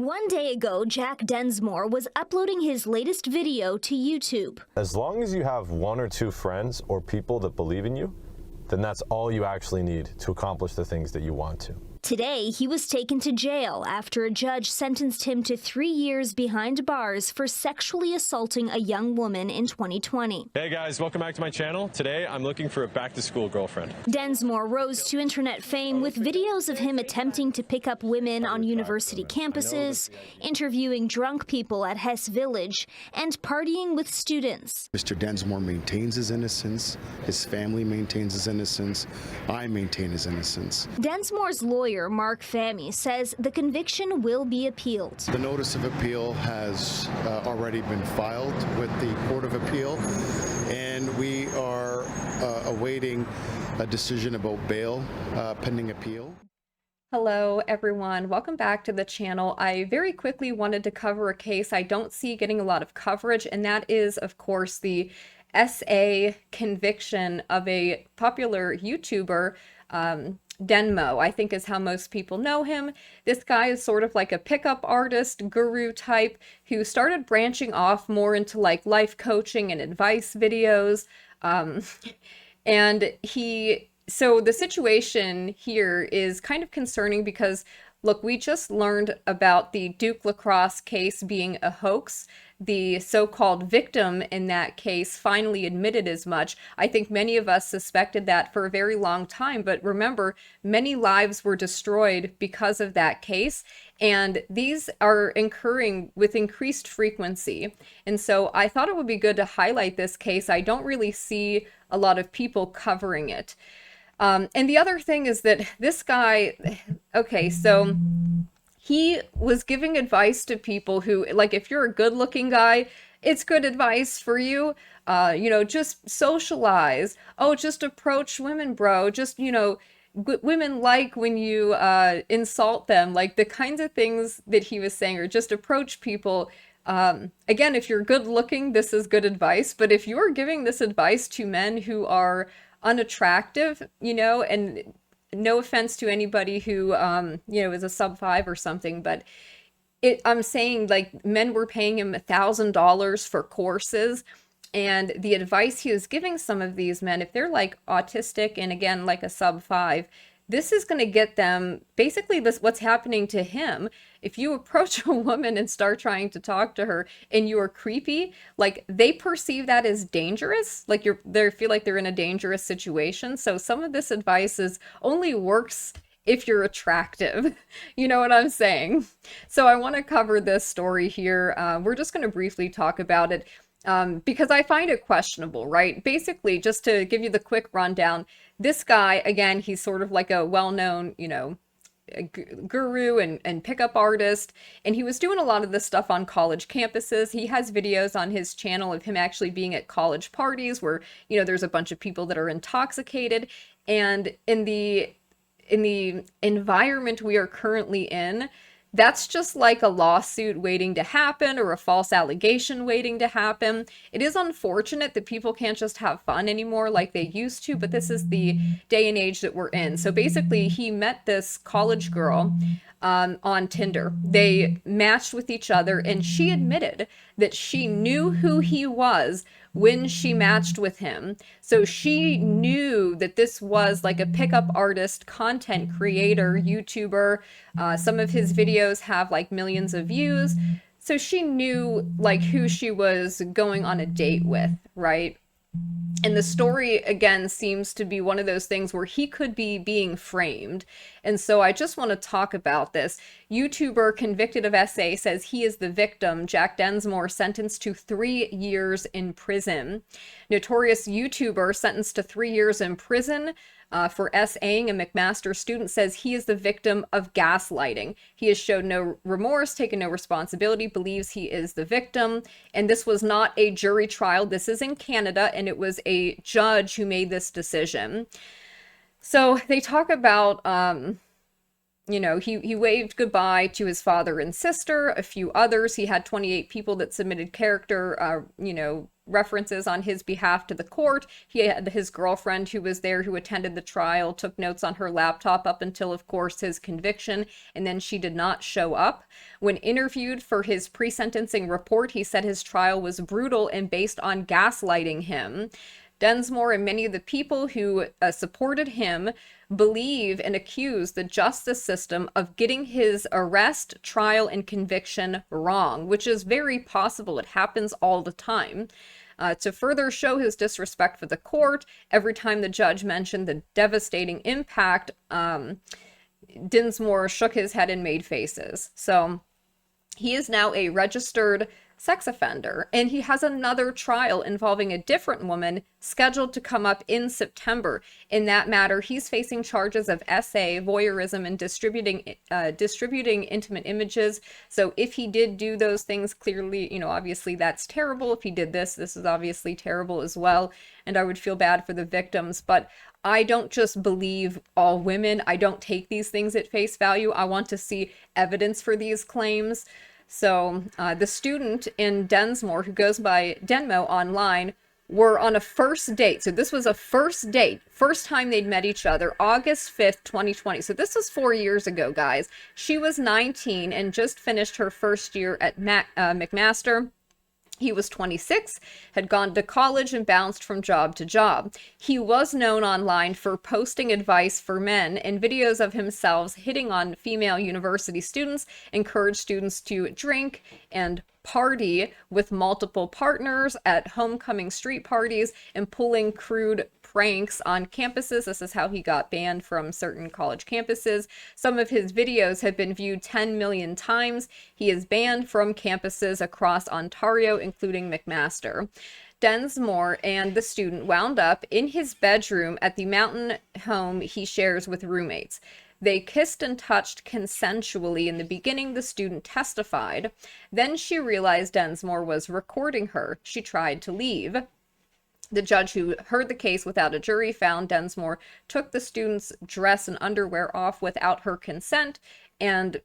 One day ago, Jack Densmore was uploading his latest video to YouTube. As long as you have one or two friends or people that believe in you, then that's all you actually need to accomplish the things that you want to. Today, he was taken to jail after a judge sentenced him to 3 years behind bars for sexually assaulting a young woman in 2020. Hey guys, welcome back to my channel. Today, I'm looking for a back-to-school girlfriend. Densmore rose to internet fame with videos of him attempting to pick up women on university campuses, interviewing drunk people at Hess Village, and partying with students. Mr. Densmore maintains his innocence. His family maintains his innocence. I maintain his innocence. Densmore's lawyer, Mark Fahmy, says the conviction will be appealed. The notice of appeal has already been filed with the Court of Appeal, and we are awaiting a decision about bail pending appeal. Hello everyone, welcome back to the channel. I very quickly wanted to cover a case I don't see getting a lot of coverage, and that is, of course, the SA conviction of a popular YouTuber, Denmo, I think is how most people know him. This guy is sort of like a pickup artist, guru type, who started branching off more into like life coaching and advice videos. So the situation here is kind of concerning because, look, we just learned about the Duke lacrosse case being a hoax. The so-called victim in that case finally admitted as much. I think many of us suspected that for a very long time, but remember, many lives were destroyed because of that case, and these are occurring with increased frequency. And so I thought it would be good to highlight this case. I don't really see a lot of people covering it. And the other thing is that this guy, okay, so he was giving advice to people who, like, if you're a good-looking guy, it's good advice for you. Just socialize. Oh, just approach women, bro. Just, women like when you insult them. Like, the kinds of things that he was saying, or just approach people. Again, if you're good-looking, this is good advice. But if you're giving this advice to men who are unattractive, and no offense to anybody who, is a sub 5 or something, but I'm saying, like, men were paying him $1,000 for courses, and the advice he was giving some of these men, if they're like autistic and again, like a sub 5, this is going to get them, basically what's happening to him. If you approach a woman and start trying to talk to her and you are creepy, like, they perceive that as dangerous, like they feel like they're in a dangerous situation. So some of this advice only works if you're attractive. You know what I'm saying? So I want to cover this story here. We're just going to briefly talk about it because I find it questionable, right? Basically, just to give you the quick rundown, this guy, again, he's sort of like a well-known, guru and pickup artist, and he was doing a lot of this stuff on college campuses. He has videos on his channel of him actually being at college parties where, there's a bunch of people that are intoxicated, and in the environment we are currently in, that's just like a lawsuit waiting to happen or a false allegation waiting to happen. It is unfortunate that people can't just have fun anymore like they used to, but this is the day and age that we're in. So basically, he met this college girl on Tinder. They matched with each other, and she admitted that she knew who he was when she matched with him. So she knew that this was like a pickup artist, content creator, YouTuber. Some of his videos have like millions of views. So she knew like who she was going on a date with, right? And the story, again, seems to be one of those things where he could be being framed. And so I just want to talk about this. YouTuber convicted of SA says he is the victim. Jack Densmore sentenced to 3 years in prison. Notorious YouTuber sentenced to 3 years in prison for SAing a McMaster student says he is the victim of gaslighting. He has showed no remorse, taken no responsibility, believes he is the victim. And this was not a jury trial. This is in Canada, and it was a judge who made this decision. So they talk about he waved goodbye to his father and sister, a few others. He had 28 people that submitted character, references on his behalf to the court. He had his girlfriend who was there, who attended the trial, took notes on her laptop up until, of course, his conviction, and then she did not show up. When interviewed for his pre-sentencing report, he said his trial was brutal and based on gaslighting him. Densmore and many of the people who supported him believe and accuse the justice system of getting his arrest, trial, and conviction wrong, which is very possible. It happens all the time. To further show his disrespect for the court, every time the judge mentioned the devastating impact, Dinsmore shook his head and made faces. So he is now a registered sex offender, and he has another trial involving a different woman scheduled to come up in September. In that matter, he's facing charges of SA, voyeurism, and distributing intimate images. So if he did do those things, clearly, obviously that's terrible. If he did this is obviously terrible as well, and I would feel bad for the victims. But I don't just believe all women. I don't take these things at face value. I want to see evidence for these claims. So the student in Densmore, who goes by Denmo online, were on a first date. So this was a first date, first time they'd met each other, August 5th, 2020. So this was 4 years ago, guys. She was 19 and just finished her first year at McMaster. He was 26, had gone to college and bounced from job to job. He was known online for posting advice for men and videos of himself hitting on female university students, encouraged students to drink and party with multiple partners at homecoming street parties, and pulling crude pranks on campuses. This is how he got banned from certain college campuses. Some of his videos have been viewed 10 million times. He is banned from campuses across Ontario, including McMaster. Densmore and the student wound up in his bedroom at the mountain home he shares with roommates. They kissed and touched consensually. In the beginning, the student testified. Then she realized Densmore was recording her. She tried to leave. The judge who heard the case without a jury found Densmore took the student's dress and underwear off without her consent and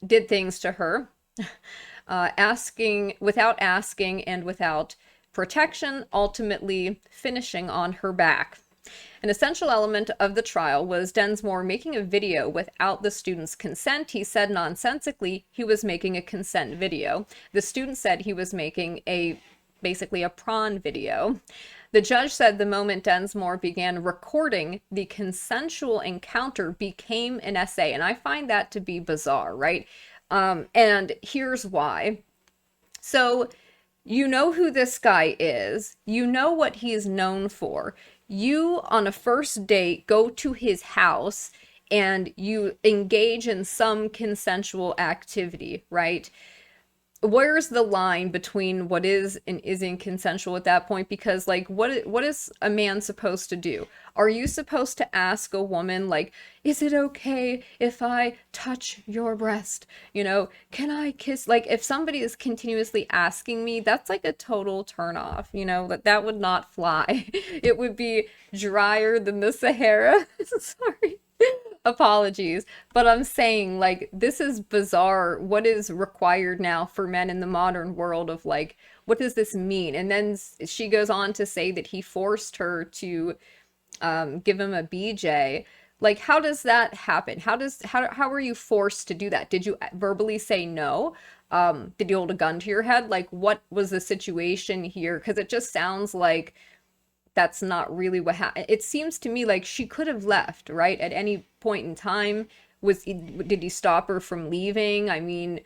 did things to her, without asking and without protection, ultimately finishing on her back. An essential element of the trial was Densmore making a video without the student's consent. He said nonsensically he was making a consent video. The student said he was making basically a prawn video. The judge said the moment Densmore began recording the consensual encounter became an essay, and I find that to be bizarre, right? And here's why. So you know who this guy is. You know what he is known for. You, on a first date, go to his house and you engage in some consensual activity, right? Where's the line between what is and isn't consensual at that point? Because, like, what is a man supposed to do? Are you supposed to ask a woman, like, is it okay if I touch your breast? Can I kiss? Like, if somebody is continuously asking me, that's like a total turnoff, that would not fly. It would be drier than the Sahara. Sorry. Apologies, but I'm saying, like, this is bizarre. What is required now for men in the modern world of, like, what does this mean? And then she goes on to say that he forced her to give him a BJ. Like, how does that happen? How are you forced to do that? Did you verbally say no? Did you hold a gun to your head? Like, what was the situation here? Because it just sounds like that's not really what happened. It seems to me like she could have left, right? At any point in time. Did he stop her from leaving? I mean,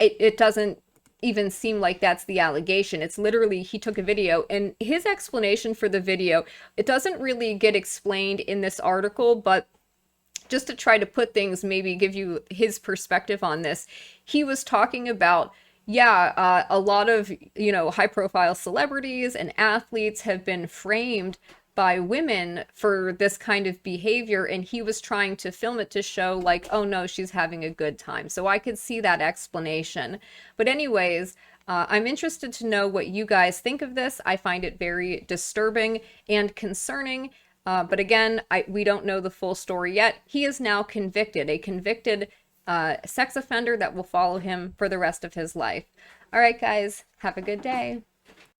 it doesn't even seem like that's the allegation. It's literally he took a video, and his explanation for the video, it doesn't really get explained in this article, but just to try to put things, maybe give you his perspective on this, he was talking about a lot of, high profile celebrities and athletes have been framed by women for this kind of behavior. And he was trying to film it to show, like, oh no, she's having a good time. So I could see that explanation. But anyways, I'm interested to know what you guys think of this. I find it very disturbing and concerning. But again, we don't know the full story yet. He is now convicted, a convicted sex offender that will follow him for the rest of his life. All right, guys, have a good day.